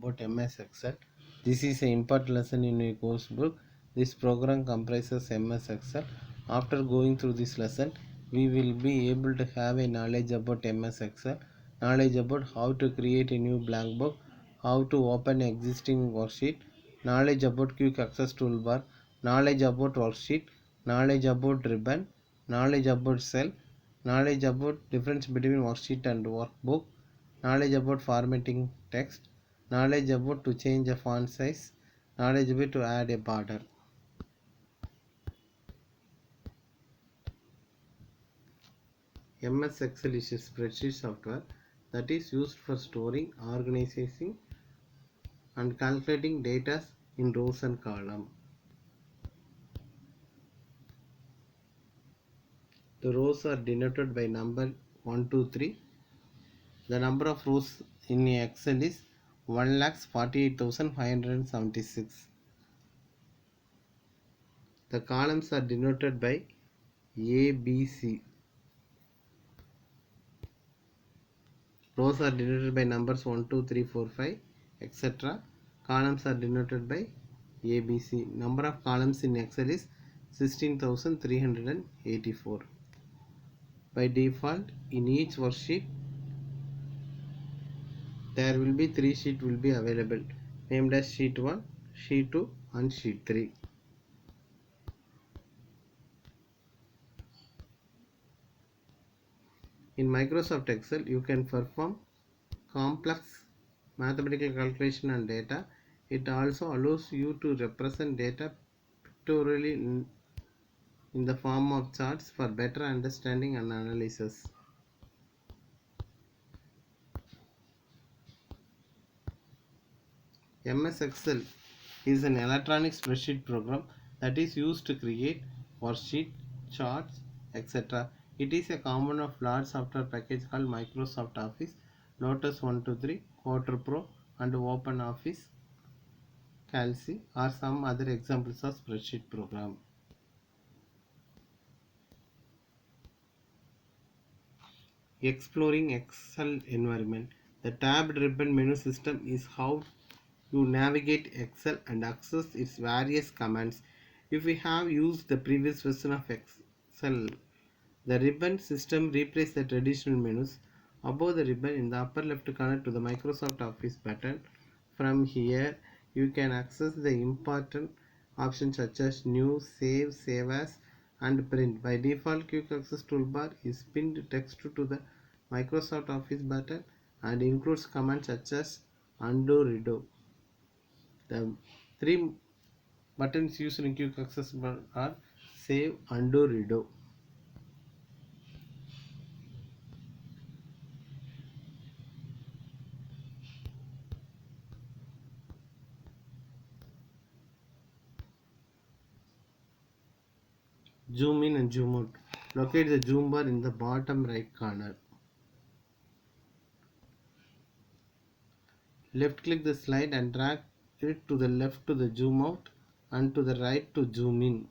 about MS Excel. This is an important lesson in your course book. This program comprises MS Excel. After going through this lesson, we will be able to have a knowledge about MS Excel, knowledge about how to create a new blank book, how to open an existing worksheet, knowledge about quick access toolbar, knowledge about worksheet, knowledge about ribbon, knowledge about cell, knowledge about difference between worksheet and workbook, knowledge about formatting text, knowledge about to change a font size, knowledge about to add a border. MS Excel is a spreadsheet software that is used for storing, organizing and calculating data in rows and columns. The rows are denoted by number 1, 2, 3. The number of rows in Excel is 1,48,576. The columns are denoted by A, B, C. Rows are denoted by numbers 1, 2, 3, 4, 5, etc. Columns are denoted by A, B, C. Number of columns in Excel is 16,384. By default, in each worksheet, there will be 3 sheets will be available, named as sheet 1, sheet 2 and sheet 3. In Microsoft Excel, you can perform complex mathematical calculation and data. It also allows you to represent data pictorially in the form of charts for better understanding and analysis. MS Excel is an electronic spreadsheet program that is used to create worksheets, charts, etc. It is a component of large software package called Microsoft Office, Lotus 123, Quarter Pro, and OpenOffice Calc are some other examples of spreadsheet program. Exploring Excel environment. The tabbed ribbon menu system is how you navigate Excel and access its various commands. If we have used the previous version of Excel, the ribbon system replaces the traditional menus. Above the ribbon in the upper left corner to the Microsoft Office button. From here, you can access the important options such as New, Save, Save As, and Print. By default, Quick Access Toolbar is pinned text to the Microsoft Office button and includes commands such as Undo, Redo. The three buttons used in Quick Access are Save, Undo, Redo. Zoom in and zoom out. Locate the zoom bar in the bottom right corner. Left click the slide and drag it to the left to the zoom out and to the right to zoom in.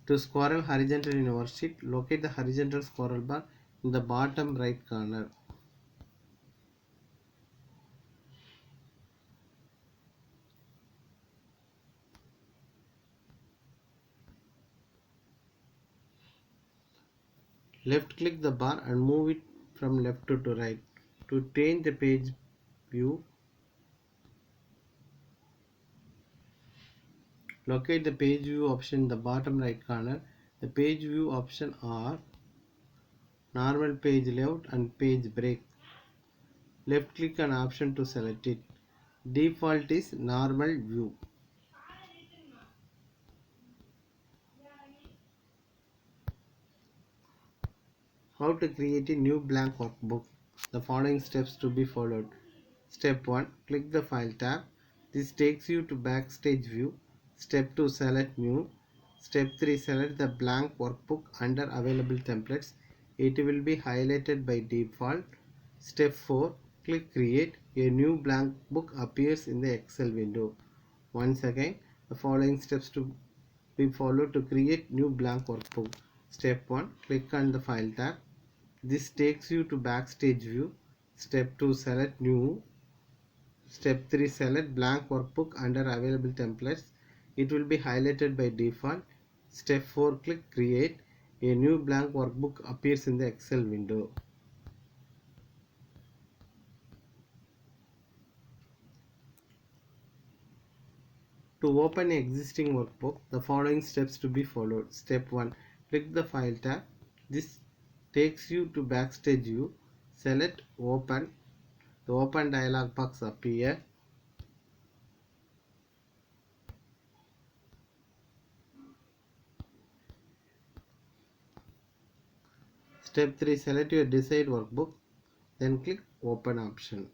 To scroll horizontally in a worksheet, locate the horizontal scroll bar in the bottom right corner. Left click the bar and move it from left to right. To change the page view, locate the page view option in the bottom right corner. The page view option are normal page layout and page break. Left click an option to select it. Default is normal view. How to create a new blank workbook. The following steps to be followed. Step 1. Click the File tab. This takes you to Backstage view. Step 2. Select New. Step 3. Select the blank workbook under Available Templates. It will be highlighted by default. Step 4. Click Create. A new blank book appears in the Excel window. Once again, the following steps to we follow to create new blank workbook. Step 1. Click on the File tab. This takes you to Backstage view. Step 2. Select New. Step 3. Select blank workbook under available templates. It will be highlighted by default. Step 4. Click Create. A new blank workbook appears in the Excel window. To open an existing workbook, the following steps to be followed. Step 1. Click the File tab. This takes you to Backstage view. Select Open. The Open dialog box appears. Step 3. Select your desired workbook. Then click Open option.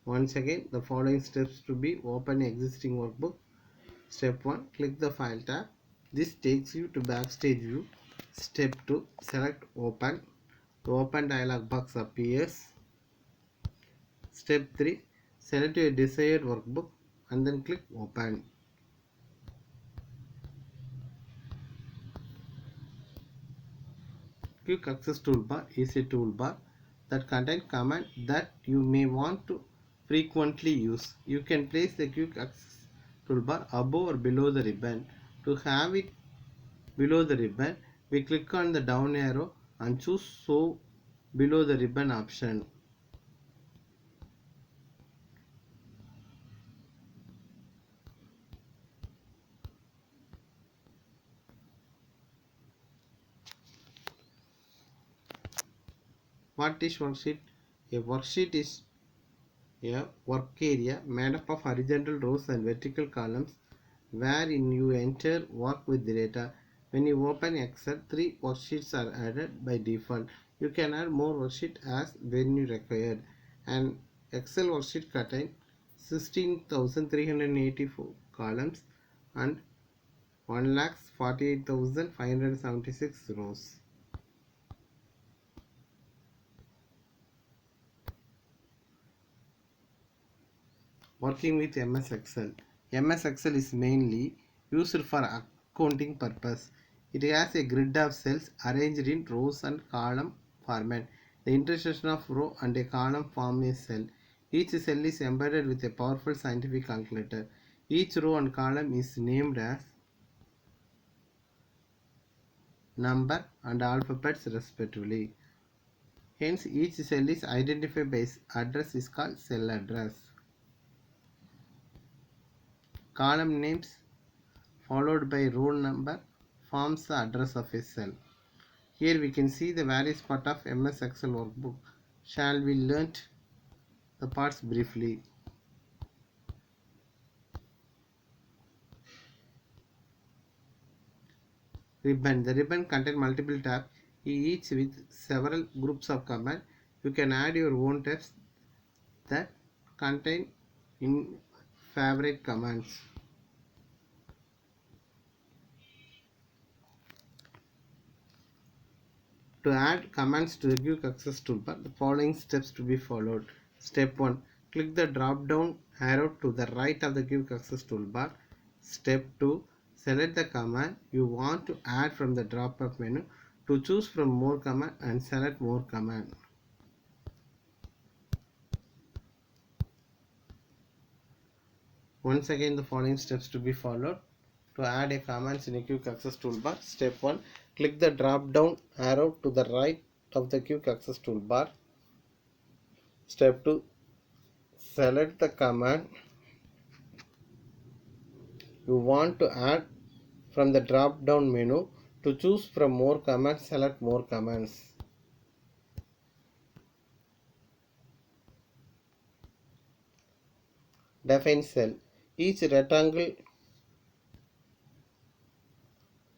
Once again, the following steps to be open existing workbook. Step 1. Click the File tab. This takes you to Backstage view. Step 2. Select Open. The Open dialog box appears. Step 3. Select your desired workbook and then click Open. Quick Access Toolbar is a toolbar that contains commands that you may want to frequently use. You can place the Quick Access Toolbar above or below the ribbon. To have it below the ribbon, we click on the down arrow and choose Show Below the Ribbon option. What is worksheet? A worksheet is a work area made up of horizontal rows and vertical columns wherein you enter work with the data. When you open Excel, 3 worksheets are added by default. You can add more worksheets as when you require. An Excel worksheet contains 16,384 columns and 1,48,576 rows. Working with MS Excel. MS Excel is mainly used for accounting purpose. It has a grid of cells arranged in rows and column format. The intersection of row and a column form a cell. Each cell is embedded with a powerful scientific calculator. Each row and column is named as number and alphabets respectively. Hence, each cell is identified by its address is called cell address. Column names followed by row number forms the address of a cell. Here we can see the various parts of MS Excel workbook. Shall we learn the parts briefly? Ribbon. The ribbon contains multiple tabs, each with several groups of commands. You can add your own tabs that contain in favorite commands. To add commands to the Quick Access Toolbar, the following steps to be followed. Step 1. Click the drop down arrow to the right of the Quick Access Toolbar. Step 2. Select the command you want to add from the drop-up menu. To choose from more command and select more command. Once again, the following steps to be followed. To add a commands in a Quick Access Toolbar. Step 1. Click the drop down arrow to the right of the Quick Access Toolbar. Step 2. Select the command you want to add from the drop down menu. To choose from more commands, select more commands. Define cell. Each rectangle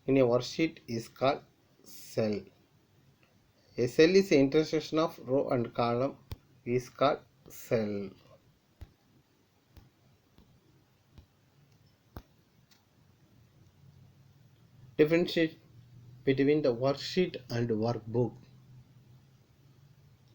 in a worksheet is called cell. A cell is the intersection of row and column is called cell. Differentiate between the worksheet and workbook.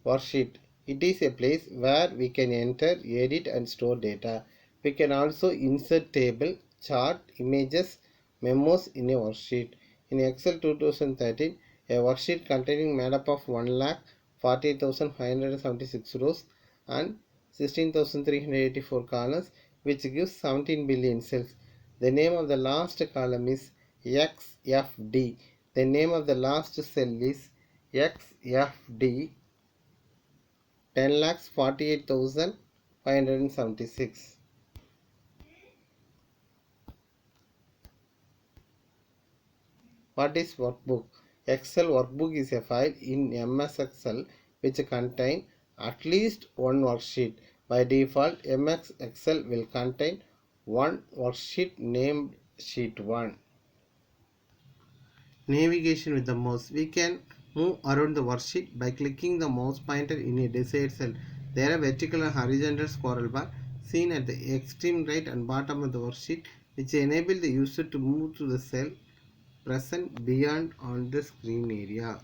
Worksheet. It is a place where we can enter, edit and store data. We can also insert table, chart, images, memos in a worksheet. In Excel 2013, a worksheet containing made up of 1,48,576 rows and 16,384 columns, which gives 17 billion cells. The name of the last column is XFD. The name of the last cell is XFD 10,48,576. What is workbook? Excel workbook is a file in MS Excel which contains at least one worksheet. By default, MS Excel will contain one worksheet named Sheet 1. Navigation with the mouse. We can move around the worksheet by clicking the mouse pointer in a desired cell. There are vertical and horizontal scroll bar seen at the extreme right and bottom of the worksheet, which enable the user to move to the cell present beyond on the screen area.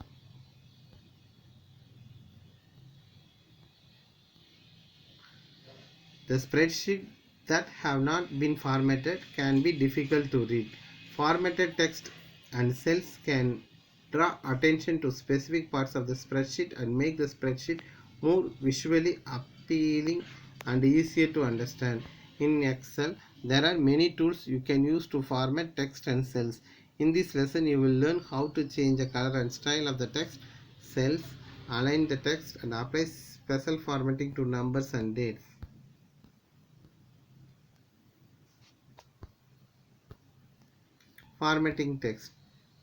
The spreadsheet that have not been formatted can be difficult to read. Formatted text and cells can draw attention to specific parts of the spreadsheet and make the spreadsheet more visually appealing and easier to understand. In Excel, there are many tools you can use to format text and cells. In this lesson, you will learn how to change the color and style of the text, cells, align the text, and apply special formatting to numbers and dates. Formatting text.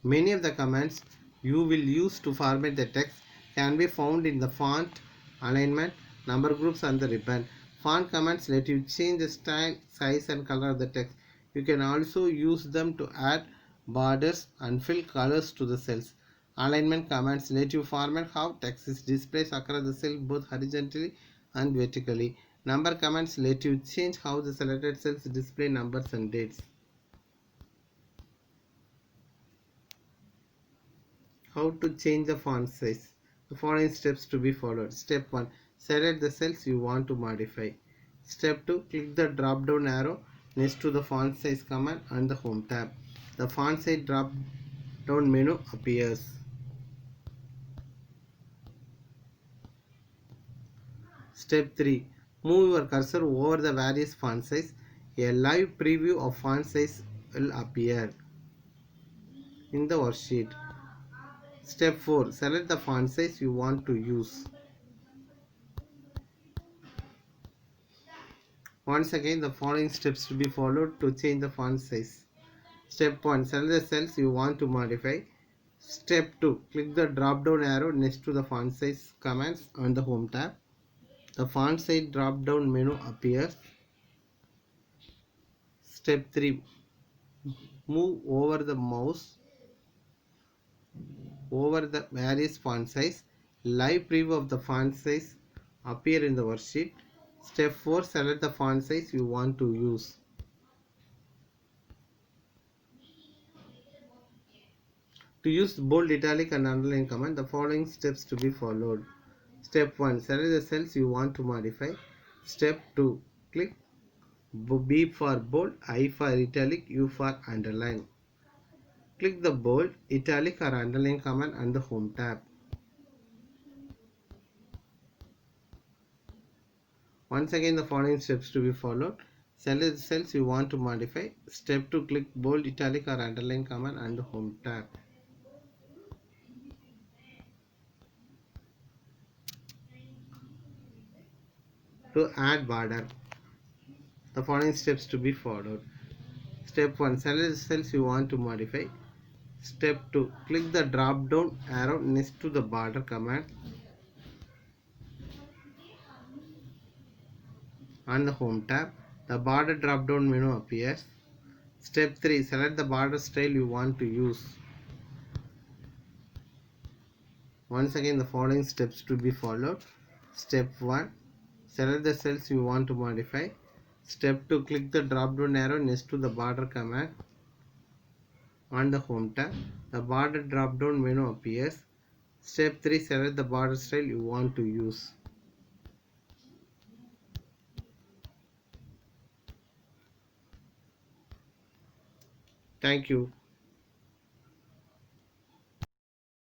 Many of the commands you will use to format the text can be found in the font, alignment, number groups and the ribbon. Font commands let you change the style, size and color of the text. You can also use them to add borders and fill colors to the cells. Alignment commands let you format how text is displayed across the cell both horizontally and vertically. Number commands let you change how the selected cells display numbers and dates. How to change the font size. The following steps to be followed. Step 1. Select the cells you want to modify. Step 2. Click the drop down arrow next to the font size command on the home tab. The font size drop down menu appears. Step 3. Move your cursor over the various font size. A live preview of font size will appear in the worksheet. Step 4. Select the font size you want to use. Once again, the following steps to be followed to change the font size. Step 1. Select the cells you want to modify. Step 2. Click the drop down arrow next to the font size commands on the home tab. The font size drop down menu appears. Step 3. Move over the mouse over the various font size. Live preview of the font size appear in the worksheet. Step 4. Select the font size you want to use. To use bold, italic and underline command, the following steps to be followed. Step 1. Select the cells you want to modify. Step 2. Click B for bold, I for italic, U for underline. Click the bold, italic or underline command on the home tab. Once again, the following steps to be followed. Select the cells you want to modify. Step 2. Click bold, italic or underline command on the home tab. To add border, the following steps to be followed. Step 1. Select the cells you want to modify. Step 2. Click the drop down arrow next to the border command on the home tab. The border drop down menu appears. Step 3. Select the border style you want to use. Once again, the following steps to be followed. Step 1. Select the cells you want to modify. Step 2. Click the drop down arrow next to the border command on the home tab. The border drop down menu appears. Step 3. Select the border style you want to use. Thank you.